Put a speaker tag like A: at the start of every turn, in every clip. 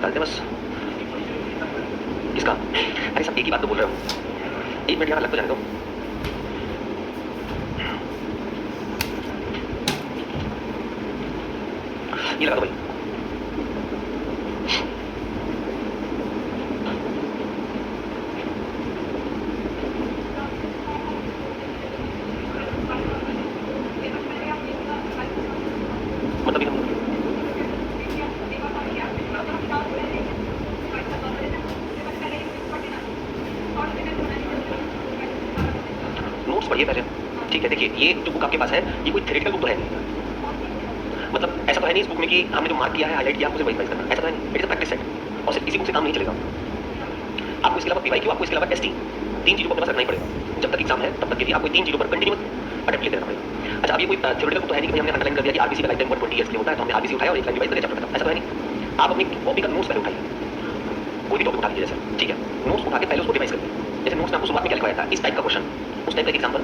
A: डालते हैं बस। किसका? अरे सब एक ही बात तो बोल रहे हो। 1 मिनट यार लग तो जाने दो। ये लगा दो भाई। मतलब हम नोट्स पढ़िए पहले। ठीक है, देखिए ये जो बुक आपके पास है ये कोई थ्योरेटिकल बुक तो है नहीं। मतलब ऐसा तो है नहीं इस बुक में कि हमने जो मार्क किया है हाईलाइट किया आपको वही करना, ऐसा तो है नहीं। It is a practice set और सिर्फ इसी बुक से काम नहीं चलेगा। आपको इसके अलावा पीवाईक्यू, आपको इसके अलावा टेस्टिंग, 3 चीजों को अपने पास रखना ही पड़ेगा। जब तक एग्जाम है तब तक के लिए आपको 3 चीजों पर कंटिन्यूअस अटेम्प्ट लेते रहना पड़ेगा। अच्छा, अब ये कोई थ्योरेटिकल बुक तो है नहीं कि हमने अंडरलाइन कर दिया कि आरबीसी का लाइफ टाइम 120 ईयर्स के लिए होता है तो हमने आरबीसी उठाया और एक लाइन डिवाइड करके चैप्टर खत्म, ऐसा तो है नहीं। आप अपनी कॉपी का नोट्स पहले उठाइए, कोई भी टॉपिक उठा लीजिए जैसे, ठीक है, नोट्स उठा के पहले उसको डिवाइस करिए। जैसे नोट्स में आपको शुरुआत में क्या लिखवाया था, इस टाइप का क्वेश्चन, उस टाइप का एग्जांपल।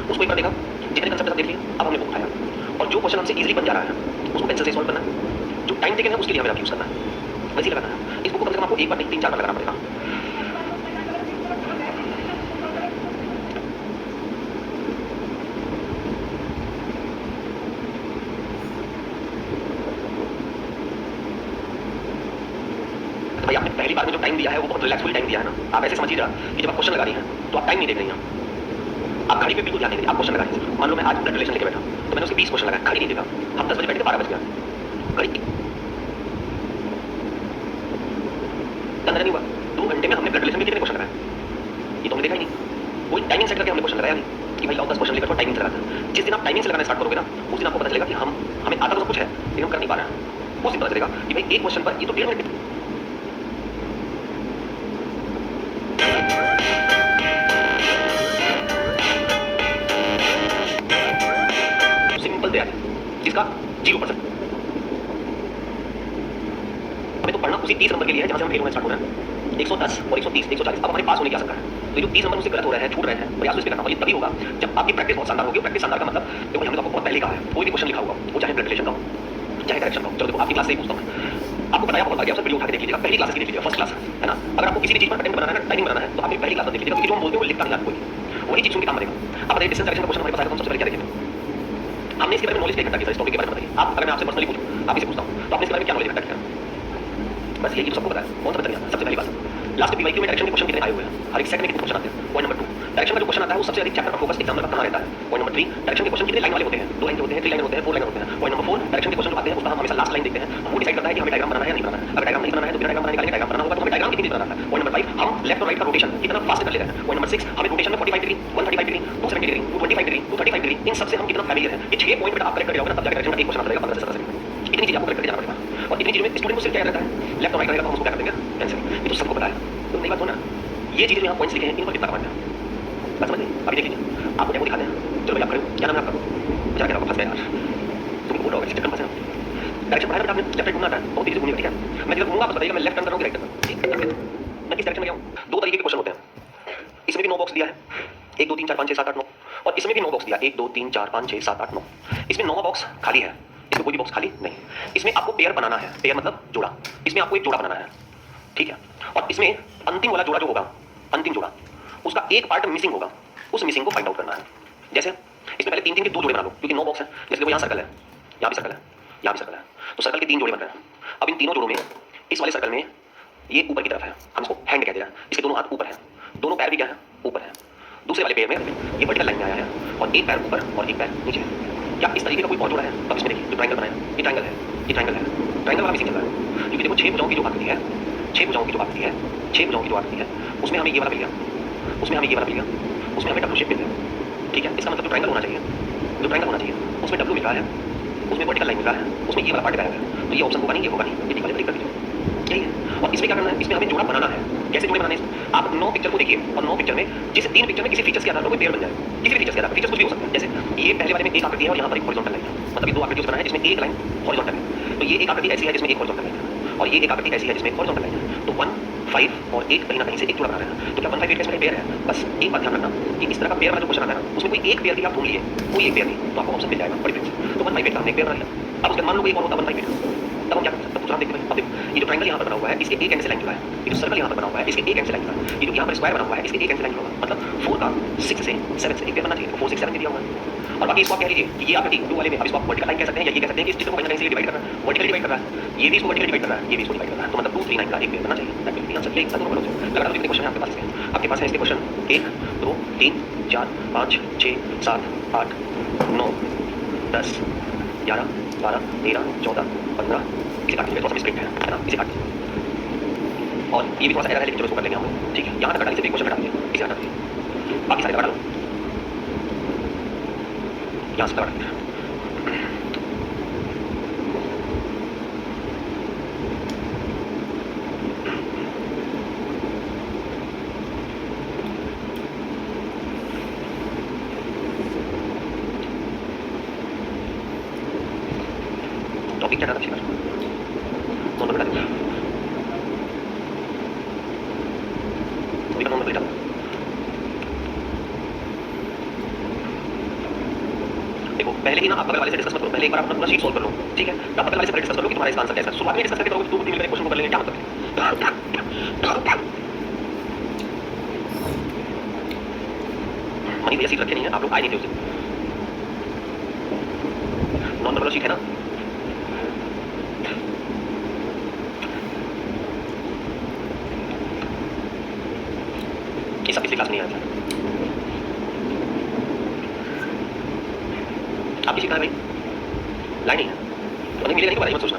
A: उसको एक बार देखा, जितने कंसेप्ट आप देख लिए, अब हमने वो उठाया और जो क्वेश्चन हमसे इजीली बन जा रहा है उसको पेंसिल से सॉल्व करना है। जो टाइम टेकन है उसके लिए हमें आप यूज करना है, वैसे ही लगाना है। इस बुक को कम से कम आपको एक बार नहीं 3-4 बार लगाना पड़ेगा। तो भाई आपने पहली बार में जो टाइम दिया है वो बहुत रिलैक्सफुल टाइम दिया है ना। आप ऐसे समझिएगा कि जब आप क्वेश्चन लगा रही हैं तो आप टाइम नहीं देख रही हैं, आप घड़ी पे बिल्कुल ध्यान नहीं देंगे, आप क्वेश्चन लगा रही हैं। मान लो मैं आज ब्लड रिलेशन लेके बैठा तो मैंने उसके 20 क्वेश्चन लगाए, घड़ी नहीं देखा, हम 10 बजे बैठे थे 12 बज गया, घड़ी अंदर नहीं हुआ। 2 घंटे में हमने ब्लड रिलेशन में कितने क्वेश्चन लगाए ये तो हमने देखा ही नहीं। कोई टाइमिंग सेट करके हमने क्वेश्चन लगाया नहीं कि भाई लाओ 10 क्वेश्चन लेकर टाइमिंग से लगाते हैं। जिस दिन आप टाइमिंग से लगाना स्टार्ट करोगे ना उस दिन आपको पता चलेगा कि हमें आता तो सब कुछ है लेकिन हम कर नहीं पा रहे हैं। उस दिन पता चलेगा कि भाई एक क्वेश्चन पर ये तो 1.5 मिनट सिंपल तैयारी, जिसका 0%। हमें तो पढ़ना उसी 30 नंबर के लिए है जहां से हम फेल होना स्टार्ट हो रहे हैं। 110 और 130, 140 अब हमारे पास होने की आवश्यकता है। तो जो 30 नंबर मुझसे गलत हो रहे हैं, छूट रहे हैं, प्रयास इस पे करना, और ये तभी होगा जब आपकी प्रैक्टिस बहुत शानदार होगी। प्रैक्टिस शानदार का मतलब देखो हमने तो आपको बहुत पहले कहा है, कोई भी क्वेश्चन लिखा होगा वो चाहे ब्लड रिलेशन का हो चाहे डायरेक्शन का हो। चलो देखो आपकी क्लास से ही पूछता हूं, आपको बताया बहुत बार, आप सब वीडियो उठा के देख लीजिएगा, पहली क्लास की देख लीजिएगा, फर्स्ट क्लास है ना। अगर आपको किसी भी चीज पर अटेम्प्ट बनाना है, टाइमिंग बनाना है तो आपने पहली क्लास में देख लीजिएगा, क्योंकि जो हम बोलते हैं वो लिखता नहीं आपको वही चीज सुन के काम करेगा। अब बताइए डिस्टेंस डायरेक्शन का क्वेश्चन हमारे पास आएगा तो हम सबसे पहले क्या देखेंगे? हमने इसके बारे में नॉलेज इकट्ठा की है, इस टॉपिक के बारे में बताइए। आप अगर मैं आपसे पर्सनली पूछूं, आप इसे पूछता हूं तो आपने इसके बारे में क्या नॉलेज इकट्ठा किया? बस यही तो सबको पता है, कौन सा बताइए। सबसे पहली बात, लास्ट पीवाईक्यू में डायरेक्शन के क्वेश्चन कितने आए हुए हैं, हर एक सेकंड में कितने क्वेश्चन आते हैं। पॉइंट नंबर 2, डायरेक्शन का जो क्वेश्चन आता है वो सबसे अधिक चैप्टर का फोकस एग्जाम में कहां रहता है। पॉइंट नंबर 3, डायरेक्शन के क्वेश्चन कितने लाइन वाले होते हैं, 2 लाइन होते हैं, 3 लाइन होते हैं, 4 लाइन होते हैं। पॉइंट नंबर 4, डायरेक्शन के क्वेश्चन जो आते हैं उसका हम हमेशा लास्ट लाइन देखते हैं, वो डिसाइड करता है कि हमें डायग्राम बनाना है या नहीं बनाना है। अगर डायग्राम नहीं बनाना है तो बिना डायग्राम बनाने के डायग्राम बनाना होगा, तो हमें डायग्राम कितनी बनाना है। पॉइंट नंबर 5, हम लेफ्ट और राइट का रोटेशन कितना फास्ट कर लेते हैं। पॉइंट नंबर 6, हमें रोटेशन में 45 degree, 135 degree, 270 degree, 225 degree, 235 degree, इन सबसे हम कितना फैमिलियर है। ये 6 पॉइंट बेटा आप करेक्ट कर जाओगे ना तब जाकर डायरेक्शन का एक क्वेश्चन आता रहेगा 15 से 17 सेकंड। इतनी चीजें आपको करेक्ट करके जाना पड़ेगा और इतनी चीजों में स्टूडेंट को सिर्फ क्या रहता है, लेफ्ट और राइट रहेगा तो हम उसको क्या कर देंगे, कैंसिल। ये तो सबको पता है। तो नहीं बात हो ना, ये चीजें जो यहाँ पॉइंट्स लिखे हैं इन पर कितना कमांड है बात समझ गए। अभी देख लीजिए, आपको डेमो दिखाते हैं। चलो भाई आप करो, क्या नाम है आपका? जाके आपको फंस गया यार, तुम बोल रहे हो चक्कर में फंसे। डायरेक्शन पढ़ाया बेटा आपने, लेफ्ट राइट घूमना आता है, बहुत तेजी से घूमिएगा, ठीक है। मैं जिधर घूमूंगा आप बताइएगा मैं लेफ्ट टर्न कर रहा हूं कि राइट टर्न, ठीक है। मैं किस डायरेक्शन में गया हूं? 2 तरीके के क्वेश्चन होते हैं। इसमें भी 9 बॉक्स दिया है, 1 2 3 4 5 6 7 8 9, और इसमें भी 9 बॉक्स दिया, 1 2 3 4 5 6 7 8 9। इसमें 9 बॉक्स खाली है, इसमें कोई भी बॉक्स खाली नहीं। इसमें आपको पेयर बनाना है, पेयर मतलब जोड़ा, इसमें आपको एक जोड़ा बनाना है, ठीक है। और इसमें अंतिम वाला जोड़ा जो होगा, अंतिम जोड़ा, उसका एक पार्ट मिसिंग होगा, उस मिसिंग को फाइंड आउट करना है। जैसे इसमें पहले 3 3 के 2 जोड़े बना लो, क्योंकि 9 बॉक्स है। जैसे देखो यहाँ सर्कल है, यहाँ भी सर्कल है, यहाँ भी सर्कल है, तो सर्कल के 3 जोड़े बन रहे हैं। अब इन तीनों जोड़ों में इस वाले सर्कल में ये ऊपर की तरफ है, हम इसको हैंड कहते हैं, इसके दोनों हाथ ऊपर हैं, दोनों पैर भी क्या है, ऊपर है। दूसरे वाले पैर में ये वर्टिकल लाइन में आया है और एक पैर ऊपर और एक पैर नीचे है। क्या इस तरीके का कोई और जोड़ा है? अब इसमें देखिए जो ट्रायंगल बनाया, ये ट्रायंगल है, ये ट्रायंगल है, ट्रायंगल वाला मिसिंग चल रहा है, क्योंकि देखो 6 भुजाओं की जो आकृति है, 6 भुजाओं की जो आकृति है, 6 भुजाओं की जो आकृति है, उसमें हमें ये वाला मिल गया, उसमें हमें ये वाला मिल गया, उसमें हमें डब्ल्यू शेप मिल गया, ठीक है। इसका मतलब जो ट्रायंगल होना चाहिए, जो ट्रायंगल होना चाहिए उसमें डब्ल्यू मिल रहा है, उसमें वर्टिकल लाइन मिल रहा है, उसमें ये वाला पार्ट गायब है, तो ये ऑप्शन होगा नहीं, ये होगा नहीं, ये ठीक वाले कर दीजिए, यही है। और इसमें क्या करना है, इसमें हमें जोड़ा बनाना है। कैसे जोड़े बनाने हैं? आप 9 पिक्चर को देखिए और 9 पिक्चर में जिस 3 पिक्चर में किसी फीचर्स के आधार पर कोई पेयर बन जाए, किसी भी फीचर्स के आधार पर, फीचर्स कुछ भी हो सकता है। जैसे ये पहले के बारे में एक आकृति है और यहाँ पर एक हॉरिजॉन्टल लाइन है, मतलब ये दो आकृतियों से बना है जिसमें एक लाइन हॉरिजॉन्टल है। तो ये एक आकृति ऐसी है जिसमें एक हॉरिजॉन्टल लाइन है और ये एक आकृति ऐसी है जिसमें एक हॉरिजॉन्टल लाइन है। तो 1 5 और 1 कहीं ना कहीं से एक जुड़ा बना रहा है। तो क्या 1 5 8 का इसमें पेयर है? बस एक बात ध्यान रखना कि इस तरह का पेयर वाला जो क्वेश्चन आता है ना, उसमें कोई एक पेयर भी आप ढूंढ लिए, कोई एक पेयर नहीं, तो आपको ऑप्शन मिल जाएगा बड़ी फ्रेंड्स। तो 1 5 8 का हमने एक पेयर बना लिया। अब उसके मान लो कोई एक और होता 1 5 8, तब हम क्या करते हैं? तब दूसरा देखते हैं। अब देखो ये जो ट्रायंगल यहाँ पर बना हुआ है इसके एक एंड से लाइन जुड़ा है, ये जो सर्कल यहाँ पर बना हुआ है इसके एक एंड से लाइन जुड़ा है, ये जो यहाँ पर स्क्वायर बना हुआ है इसके एक एंड से लाइन जुड़ा हुआ है, मतलब 4 का 6 से 7 से एक पेयर बनना चाहिए। तो 4 6 7 में दिया हुआ है। और बाकी इसको आप कह लीजिए कि ये आकृति ब्लू वाले में, अब इसको आप वर्टिकल लाइन कह सकते हैं या ये कह सकते हैं कि इस चित्र को कहीं ना कहीं से डिवाइड कर रहा है, वर्टिकली डिवाइड कर रहा है, ये भी इसको वर्टिकली डिवाइड कर रहा है, ये भी इसको डिवाइड कर रहा है। तो मतलब 2 3 9 का एक पेयर बनना चाहिए। That will be answer. एक दोनों बोलो लगा दो। कितने क्वेश्चन है आपके पास इसके? आपके पास है इसके क्वेश्चन 1 2 3 4 5 6 7 8 9 10 11 12 13 14 15। इसे काट दीजिए, थोड़ा सा मिस्प्रिंट है ना, इसे काट दीजिए। और ये भी थोड़ा सा एरर है लेकिन चलो इसको कर लेंगे हम लोग, ठीक है। यहाँ तक हटा दीजिए, एक क्वेश्चन हटा दीजिए, इसे हटा दीजिए, बाकी सारे लगा लो, यहाँ से लगा दीजिए। टॉपिक क्या था पिछली बार? नॉन बता दीजिए, नॉन बता। देखो पहले ही ना आप बगल वाले से डिस्कस मत करो, पहले एक बार आप अपना पूरा शीट सॉल्व कर लो, ठीक है। आप बगल वाले से पहले डिस्कस कर लो कि तुम्हारा इसका आंसर कैसा है। शुरुआत में डिस्कस करके करोगे 2 3 मिनट में क्वेश्चन को कर लेंगे, क्या मतलब है? मनी भैया सीट रखे नहीं है, आप लोग आए नहीं थे उस दिन। नॉन वाला शीट है ना, ये सब पिछली क्लास में नहीं आया था। आप किसी का है भाई? लाइन नहीं है तो नहीं मिलेगा, नहीं तो बारे में मत सोचना।